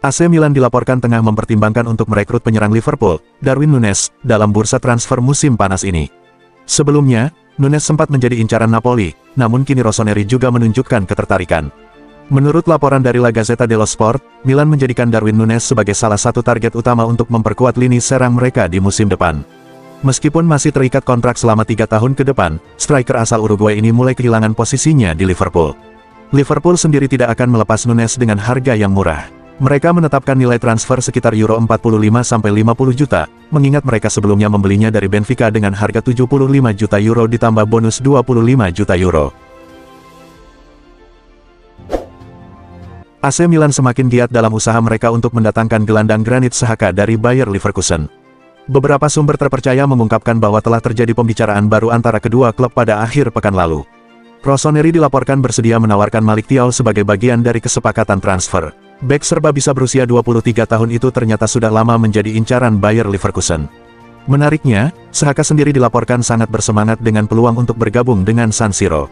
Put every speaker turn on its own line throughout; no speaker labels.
AC Milan dilaporkan tengah mempertimbangkan untuk merekrut penyerang Liverpool, Darwin Núñez, dalam bursa transfer musim panas ini. Sebelumnya, Núñez sempat menjadi incaran Napoli, namun kini Rossoneri juga menunjukkan ketertarikan. Menurut laporan dari La Gazzetta dello Sport, Milan menjadikan Darwin Núñez sebagai salah satu target utama untuk memperkuat lini serang mereka di musim depan. Meskipun masih terikat kontrak selama 3 tahun ke depan, striker asal Uruguay ini mulai kehilangan posisinya di Liverpool. Liverpool sendiri tidak akan melepas Núñez dengan harga yang murah. Mereka menetapkan nilai transfer sekitar euro 45-50 juta, mengingat mereka sebelumnya membelinya dari Benfica dengan harga 75 juta euro ditambah bonus 25 juta euro. AC Milan semakin giat dalam usaha mereka untuk mendatangkan gelandang Granit Xhaka dari Bayer Leverkusen. Beberapa sumber terpercaya mengungkapkan bahwa telah terjadi pembicaraan baru antara kedua klub pada akhir pekan lalu. Rossoneri dilaporkan bersedia menawarkan Malik Thiaw sebagai bagian dari kesepakatan transfer. Bek serba bisa berusia 23 tahun itu ternyata sudah lama menjadi incaran Bayer Leverkusen. Menariknya, Xhaka sendiri dilaporkan sangat bersemangat dengan peluang untuk bergabung dengan San Siro.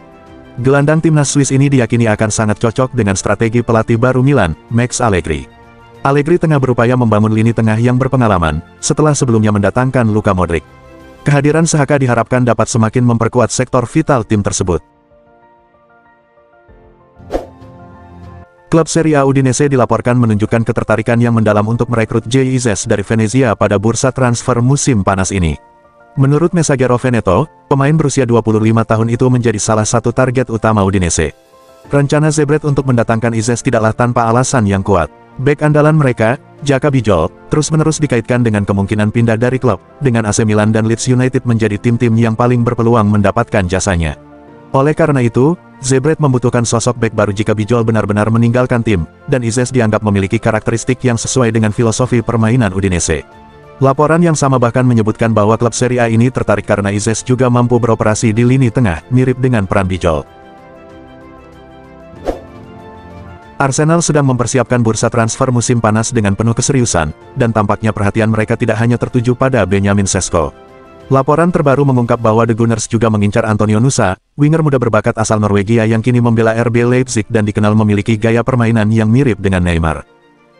Gelandang timnas Swiss ini diyakini akan sangat cocok dengan strategi pelatih baru Milan, Max Allegri. Allegri tengah berupaya membangun lini tengah yang berpengalaman, setelah sebelumnya mendatangkan Luka Modric. Kehadiran Xhaka diharapkan dapat semakin memperkuat sektor vital tim tersebut. Klub Serie A Udinese dilaporkan menunjukkan ketertarikan yang mendalam untuk merekrut Jay Izzes dari Venezia pada bursa transfer musim panas ini. Menurut Messaggero Veneto, pemain berusia 25 tahun itu menjadi salah satu target utama Udinese. Rencana Zebret untuk mendatangkan Izzes tidaklah tanpa alasan yang kuat. Bek andalan mereka, Jaka Bijol, terus-menerus dikaitkan dengan kemungkinan pindah dari klub, dengan AC Milan dan Leeds United menjadi tim-tim yang paling berpeluang mendapatkan jasanya. Oleh karena itu, Zebret membutuhkan sosok bek baru jika Bijol benar-benar meninggalkan tim, dan Izzes dianggap memiliki karakteristik yang sesuai dengan filosofi permainan Udinese. Laporan yang sama bahkan menyebutkan bahwa klub Serie A ini tertarik karena Izzes juga mampu beroperasi di lini tengah, mirip dengan peran Bijol. Arsenal sedang mempersiapkan bursa transfer musim panas dengan penuh keseriusan, dan tampaknya perhatian mereka tidak hanya tertuju pada Benjamin Sesko. Laporan terbaru mengungkap bahwa The Gunners juga mengincar Antonio Nusa, winger muda berbakat asal Norwegia yang kini membela RB Leipzig dan dikenal memiliki gaya permainan yang mirip dengan Neymar.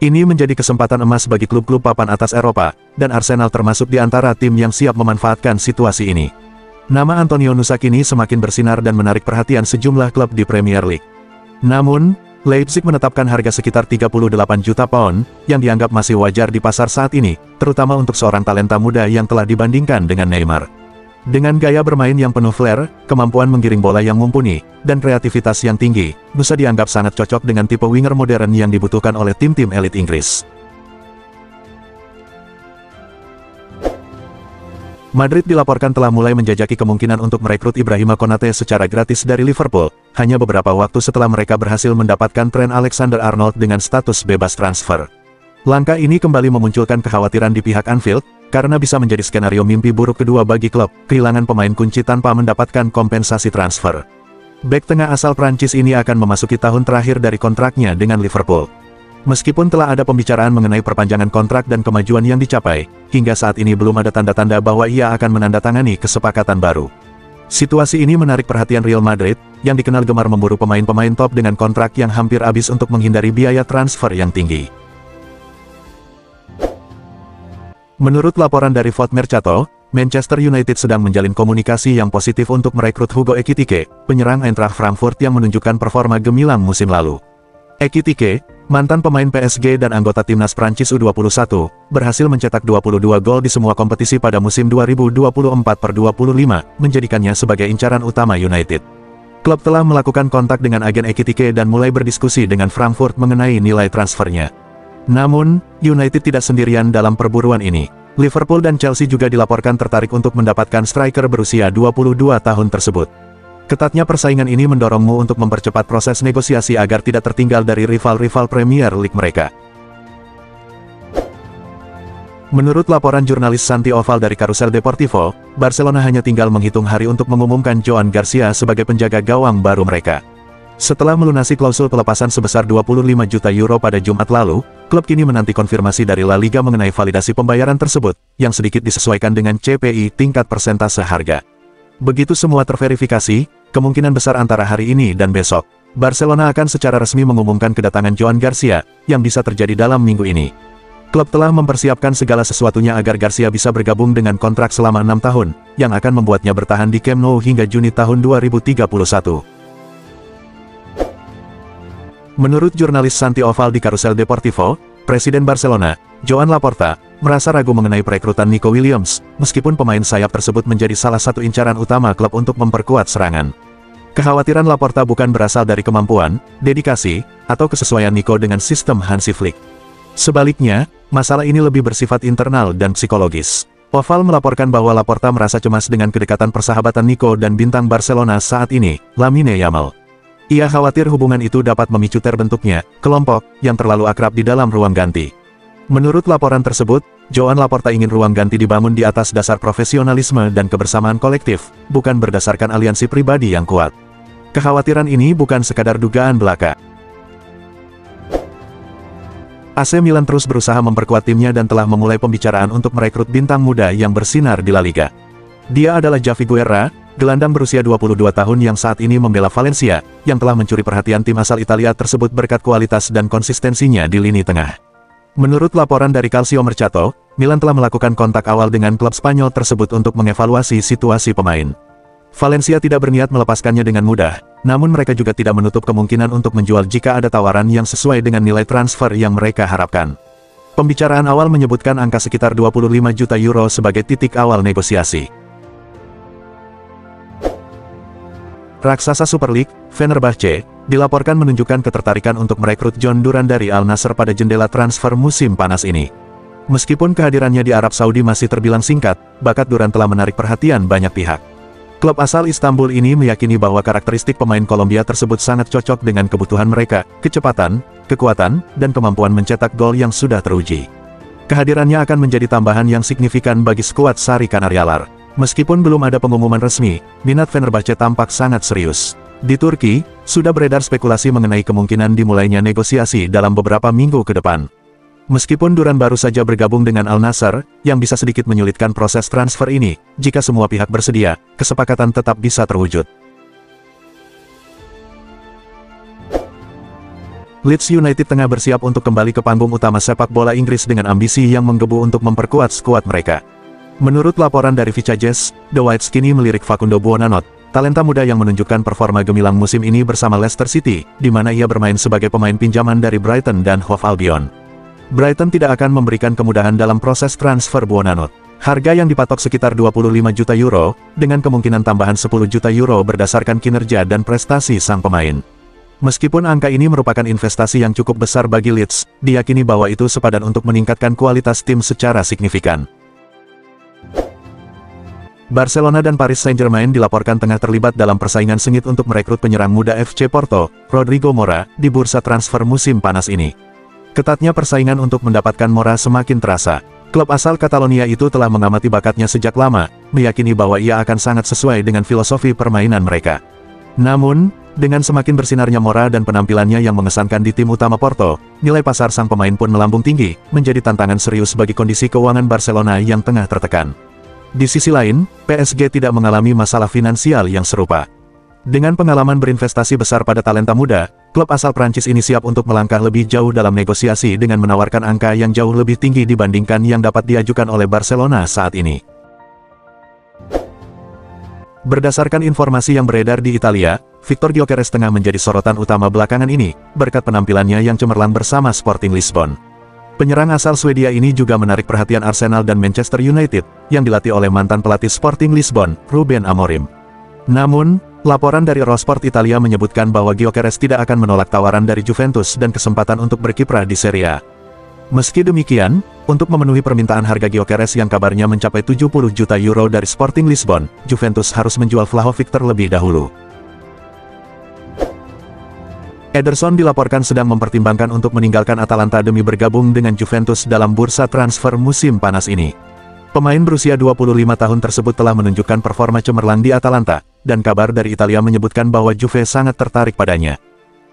Ini menjadi kesempatan emas bagi klub-klub papan atas Eropa, dan Arsenal termasuk di antara tim yang siap memanfaatkan situasi ini. Nama Antonio Nusa kini semakin bersinar dan menarik perhatian sejumlah klub di Premier League. Namun, Leipzig menetapkan harga sekitar 38 juta pound, yang dianggap masih wajar di pasar saat ini, terutama untuk seorang talenta muda yang telah dibandingkan dengan Neymar. Dengan gaya bermain yang penuh flair, kemampuan menggiring bola yang mumpuni, dan kreativitas yang tinggi, Nusa dianggap sangat cocok dengan tipe winger modern yang dibutuhkan oleh tim-tim elit Inggris. Madrid dilaporkan telah mulai menjajaki kemungkinan untuk merekrut Ibrahima Konate secara gratis dari Liverpool, hanya beberapa waktu setelah mereka berhasil mendapatkan Trent Alexander-Arnold dengan status bebas transfer. Langkah ini kembali memunculkan kekhawatiran di pihak Anfield, karena bisa menjadi skenario mimpi buruk kedua bagi klub, kehilangan pemain kunci tanpa mendapatkan kompensasi transfer. Bek tengah asal Prancis ini akan memasuki tahun terakhir dari kontraknya dengan Liverpool. Meskipun telah ada pembicaraan mengenai perpanjangan kontrak dan kemajuan yang dicapai, hingga saat ini belum ada tanda-tanda bahwa ia akan menandatangani kesepakatan baru. Situasi ini menarik perhatian Real Madrid, yang dikenal gemar memburu pemain-pemain top dengan kontrak yang hampir habis untuk menghindari biaya transfer yang tinggi. Menurut laporan dari Foot Mercato, Manchester United sedang menjalin komunikasi yang positif untuk merekrut Hugo Ekitike, penyerang Eintracht Frankfurt yang menunjukkan performa gemilang musim lalu. Ekitike, mantan pemain PSG dan anggota timnas Prancis U21, berhasil mencetak 22 gol di semua kompetisi pada musim 2024-25, menjadikannya sebagai incaran utama United. Klub telah melakukan kontak dengan agen Ekitike dan mulai berdiskusi dengan Frankfurt mengenai nilai transfernya. Namun, United tidak sendirian dalam perburuan ini. Liverpool dan Chelsea juga dilaporkan tertarik untuk mendapatkan striker berusia 22 tahun tersebut. Ketatnya persaingan ini mendorongmu untuk mempercepat proses negosiasi agar tidak tertinggal dari rival-rival Premier League mereka. Menurut laporan jurnalis Santi Oval dari Carrusel Deportivo, Barcelona hanya tinggal menghitung hari untuk mengumumkan Joan Garcia sebagai penjaga gawang baru mereka. Setelah melunasi klausul pelepasan sebesar 25 juta euro pada Jumat lalu, klub kini menanti konfirmasi dari La Liga mengenai validasi pembayaran tersebut, yang sedikit disesuaikan dengan CPI tingkat persentase harga. Begitu semua terverifikasi, kemungkinan besar antara hari ini dan besok, Barcelona akan secara resmi mengumumkan kedatangan Joan Garcia, yang bisa terjadi dalam minggu ini. Klub telah mempersiapkan segala sesuatunya agar Garcia bisa bergabung dengan kontrak selama 6 tahun, yang akan membuatnya bertahan di Camp Nou hingga Juni tahun 2031. Menurut jurnalis Santi Oval di Carrusel Deportivo, Presiden Barcelona, Joan Laporta, merasa ragu mengenai perekrutan Nico Williams, meskipun pemain sayap tersebut menjadi salah satu incaran utama klub untuk memperkuat serangan. Kekhawatiran Laporta bukan berasal dari kemampuan, dedikasi, atau kesesuaian Nico dengan sistem Hansi Flick. Sebaliknya, masalah ini lebih bersifat internal dan psikologis. Oval melaporkan bahwa Laporta merasa cemas dengan kedekatan persahabatan Nico dan bintang Barcelona saat ini, Lamine Yamal. Ia khawatir hubungan itu dapat memicu terbentuknya kelompok yang terlalu akrab di dalam ruang ganti. Menurut laporan tersebut, Joan Laporta ingin ruang ganti dibangun di atas dasar profesionalisme dan kebersamaan kolektif, bukan berdasarkan aliansi pribadi yang kuat. Kekhawatiran ini bukan sekadar dugaan belaka. AC Milan terus berusaha memperkuat timnya dan telah memulai pembicaraan untuk merekrut bintang muda yang bersinar di La Liga. Dia adalah Javi Guerra, gelandang berusia 22 tahun yang saat ini membela Valencia, yang telah mencuri perhatian tim asal Italia tersebut berkat kualitas dan konsistensinya di lini tengah. Menurut laporan dari Calcio Mercato, Milan telah melakukan kontak awal dengan klub Spanyol tersebut untuk mengevaluasi situasi pemain. Valencia tidak berniat melepaskannya dengan mudah, namun mereka juga tidak menutup kemungkinan untuk menjual jika ada tawaran yang sesuai dengan nilai transfer yang mereka harapkan. Pembicaraan awal menyebutkan angka sekitar 25 juta euro sebagai titik awal negosiasi. Raksasa Super League, Fenerbahce, dilaporkan menunjukkan ketertarikan untuk merekrut John Duran dari Al Nassr pada jendela transfer musim panas ini. Meskipun kehadirannya di Arab Saudi masih terbilang singkat, bakat Duran telah menarik perhatian banyak pihak. Klub asal Istanbul ini meyakini bahwa karakteristik pemain Kolombia tersebut sangat cocok dengan kebutuhan mereka, kecepatan, kekuatan, dan kemampuan mencetak gol yang sudah teruji. Kehadirannya akan menjadi tambahan yang signifikan bagi skuad Sari Kanaryalar. Meskipun belum ada pengumuman resmi, minat Fenerbahce tampak sangat serius. Di Turki, sudah beredar spekulasi mengenai kemungkinan dimulainya negosiasi dalam beberapa minggu ke depan. Meskipun Duran baru saja bergabung dengan Al Nassr, yang bisa sedikit menyulitkan proses transfer ini, jika semua pihak bersedia, kesepakatan tetap bisa terwujud. Leeds United tengah bersiap untuk kembali ke panggung utama sepak bola Inggris dengan ambisi yang menggebu untuk memperkuat skuad mereka. Menurut laporan dari Vicajes, The White Skinny melirik Facundo Buonanot, talenta muda yang menunjukkan performa gemilang musim ini bersama Leicester City, di mana ia bermain sebagai pemain pinjaman dari Brighton dan Hove Albion. Brighton tidak akan memberikan kemudahan dalam proses transfer Buonanot. Harga yang dipatok sekitar 25 juta euro, dengan kemungkinan tambahan 10 juta euro berdasarkan kinerja dan prestasi sang pemain. Meskipun angka ini merupakan investasi yang cukup besar bagi Leeds, diyakini bahwa itu sepadan untuk meningkatkan kualitas tim secara signifikan. Barcelona dan Paris Saint-Germain dilaporkan tengah terlibat dalam persaingan sengit untuk merekrut penyerang muda FC Porto, Rodrigo Mora, di bursa transfer musim panas ini. Ketatnya persaingan untuk mendapatkan Mora semakin terasa. Klub asal Catalonia itu telah mengamati bakatnya sejak lama, meyakini bahwa ia akan sangat sesuai dengan filosofi permainan mereka. Namun, dengan semakin bersinarnya Mora dan penampilannya yang mengesankan di tim utama Porto, nilai pasar sang pemain pun melambung tinggi, menjadi tantangan serius bagi kondisi keuangan Barcelona yang tengah tertekan. Di sisi lain, PSG tidak mengalami masalah finansial yang serupa. Dengan pengalaman berinvestasi besar pada talenta muda, klub asal Prancis ini siap untuk melangkah lebih jauh dalam negosiasi dengan menawarkan angka yang jauh lebih tinggi dibandingkan yang dapat diajukan oleh Barcelona saat ini. Berdasarkan informasi yang beredar di Italia, Victor Gyökeres tengah menjadi sorotan utama belakangan ini, berkat penampilannya yang cemerlang bersama Sporting Lisbon. Penyerang asal Swedia ini juga menarik perhatian Arsenal dan Manchester United, yang dilatih oleh mantan pelatih Sporting Lisbon, Ruben Amorim. Namun, laporan dari Eurosport Italia menyebutkan bahwa Gyökeres tidak akan menolak tawaran dari Juventus dan kesempatan untuk berkiprah di Serie A. Meski demikian, untuk memenuhi permintaan harga Gyökeres yang kabarnya mencapai 70 juta euro dari Sporting Lisbon, Juventus harus menjual Vlahovic terlebih dahulu. Ederson dilaporkan sedang mempertimbangkan untuk meninggalkan Atalanta demi bergabung dengan Juventus dalam bursa transfer musim panas ini. Pemain berusia 25 tahun tersebut telah menunjukkan performa cemerlang di Atalanta, dan kabar dari Italia menyebutkan bahwa Juve sangat tertarik padanya.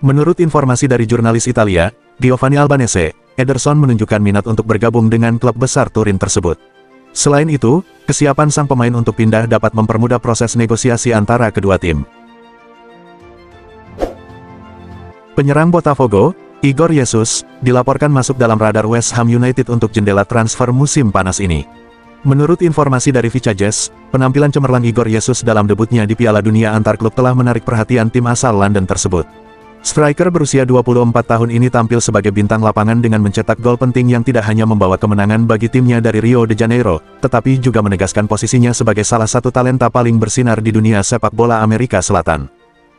Menurut informasi dari jurnalis Italia, Giovanni Albanese, Ederson menunjukkan minat untuk bergabung dengan klub besar Turin tersebut. Selain itu, kesiapan sang pemain untuk pindah dapat mempermudah proses negosiasi antara kedua tim. Penyerang Botafogo, Igor Jesus, dilaporkan masuk dalam radar West Ham United untuk jendela transfer musim panas ini. Menurut informasi dari Vicajes, penampilan cemerlang Igor Jesus dalam debutnya di Piala Dunia antar klub telah menarik perhatian tim asal London tersebut. Striker berusia 24 tahun ini tampil sebagai bintang lapangan dengan mencetak gol penting yang tidak hanya membawa kemenangan bagi timnya dari Rio de Janeiro, tetapi juga menegaskan posisinya sebagai salah satu talenta paling bersinar di dunia sepak bola Amerika Selatan.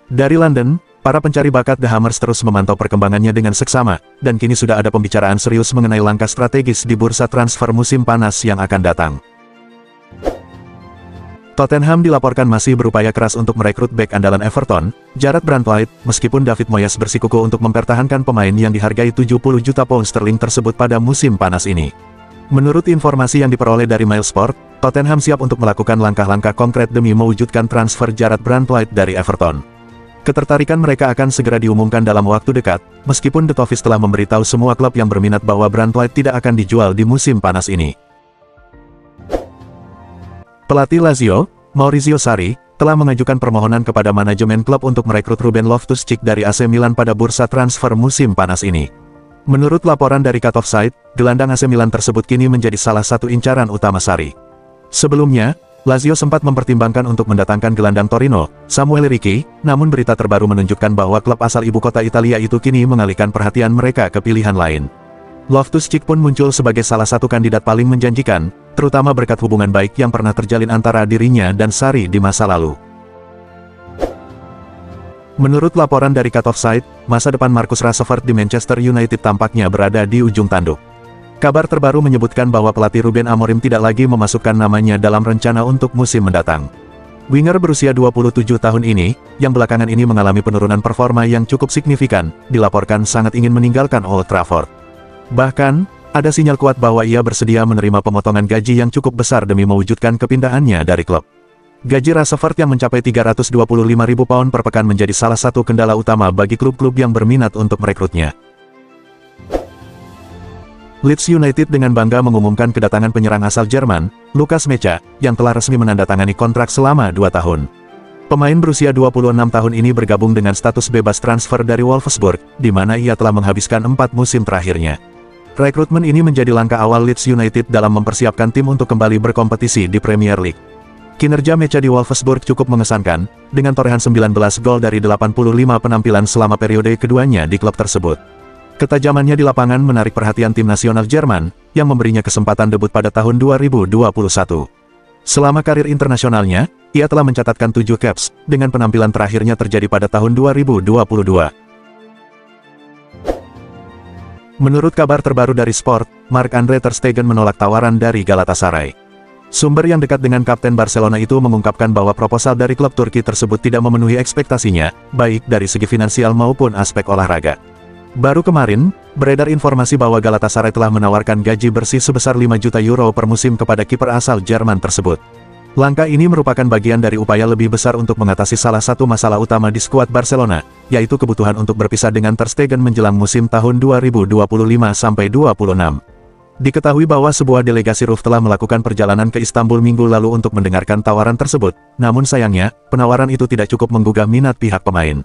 Dari London, para pencari bakat The Hammers terus memantau perkembangannya dengan seksama, dan kini sudah ada pembicaraan serius mengenai langkah strategis di bursa transfer musim panas yang akan datang. Tottenham dilaporkan masih berupaya keras untuk merekrut bek andalan Everton, Jarrad Branthwaite, meskipun David Moyes bersikukuh untuk mempertahankan pemain yang dihargai 70 juta pound sterling tersebut pada musim panas ini. Menurut informasi yang diperoleh dari Mailsport, Tottenham siap untuk melakukan langkah-langkah konkret demi mewujudkan transfer Jarrad Branthwaite dari Everton. Ketertarikan mereka akan segera diumumkan dalam waktu dekat, meskipun The Toffees telah memberitahu semua klub yang berminat bahwa Branthwaite tidak akan dijual di musim panas ini. Pelatih Lazio, Maurizio Sarri, telah mengajukan permohonan kepada manajemen klub untuk merekrut Ruben Loftus-Cheek dari AC Milan pada bursa transfer musim panas ini. Menurut laporan dari Cut Offside, gelandang AC Milan tersebut kini menjadi salah satu incaran utama Sarri. Sebelumnya, Lazio sempat mempertimbangkan untuk mendatangkan gelandang Torino, Samuel Ricci, namun berita terbaru menunjukkan bahwa klub asal ibu kota Italia itu kini mengalihkan perhatian mereka ke pilihan lain. Loftus-Cheek pun muncul sebagai salah satu kandidat paling menjanjikan, terutama berkat hubungan baik yang pernah terjalin antara dirinya dan Sarri di masa lalu. Menurut laporan dari Cut Offside, masa depan Marcus Rashford di Manchester United tampaknya berada di ujung tanduk. Kabar terbaru menyebutkan bahwa pelatih Ruben Amorim tidak lagi memasukkan namanya dalam rencana untuk musim mendatang. Winger berusia 27 tahun ini, yang belakangan ini mengalami penurunan performa yang cukup signifikan, dilaporkan sangat ingin meninggalkan Old Trafford. Bahkan, ada sinyal kuat bahwa ia bersedia menerima pemotongan gaji yang cukup besar demi mewujudkan kepindahannya dari klub. Gaji Rashford yang mencapai 325.000 pound per pekan menjadi salah satu kendala utama bagi klub-klub yang berminat untuk merekrutnya. Leeds United dengan bangga mengumumkan kedatangan penyerang asal Jerman, Lukas Mecha, yang telah resmi menandatangani kontrak selama 2 tahun. Pemain berusia 26 tahun ini bergabung dengan status bebas transfer dari Wolfsburg, di mana ia telah menghabiskan 4 musim terakhirnya. Rekrutmen ini menjadi langkah awal Leeds United dalam mempersiapkan tim untuk kembali berkompetisi di Premier League. Kinerja Mecha di Wolfsburg cukup mengesankan, dengan torehan 19 gol dari 85 penampilan selama periode keduanya di klub tersebut. Ketajamannya di lapangan menarik perhatian tim nasional Jerman, yang memberinya kesempatan debut pada tahun 2021. Selama karir internasionalnya, ia telah mencatatkan 7 caps, dengan penampilan terakhirnya terjadi pada tahun 2022. Menurut kabar terbaru dari Sport, Marc-Andre ter Stegen menolak tawaran dari Galatasaray. Sumber yang dekat dengan kapten Barcelona itu mengungkapkan bahwa proposal dari klub Turki tersebut tidak memenuhi ekspektasinya, baik dari segi finansial maupun aspek olahraga. Baru kemarin, beredar informasi bahwa Galatasaray telah menawarkan gaji bersih sebesar 5 juta euro per musim kepada kiper asal Jerman tersebut. Langkah ini merupakan bagian dari upaya lebih besar untuk mengatasi salah satu masalah utama di skuad Barcelona, yaitu kebutuhan untuk berpisah dengan ter Stegen menjelang musim tahun 2025-26. Diketahui bahwa sebuah delegasi RUF telah melakukan perjalanan ke Istanbul minggu lalu untuk mendengarkan tawaran tersebut, namun sayangnya, penawaran itu tidak cukup menggugah minat pihak pemain.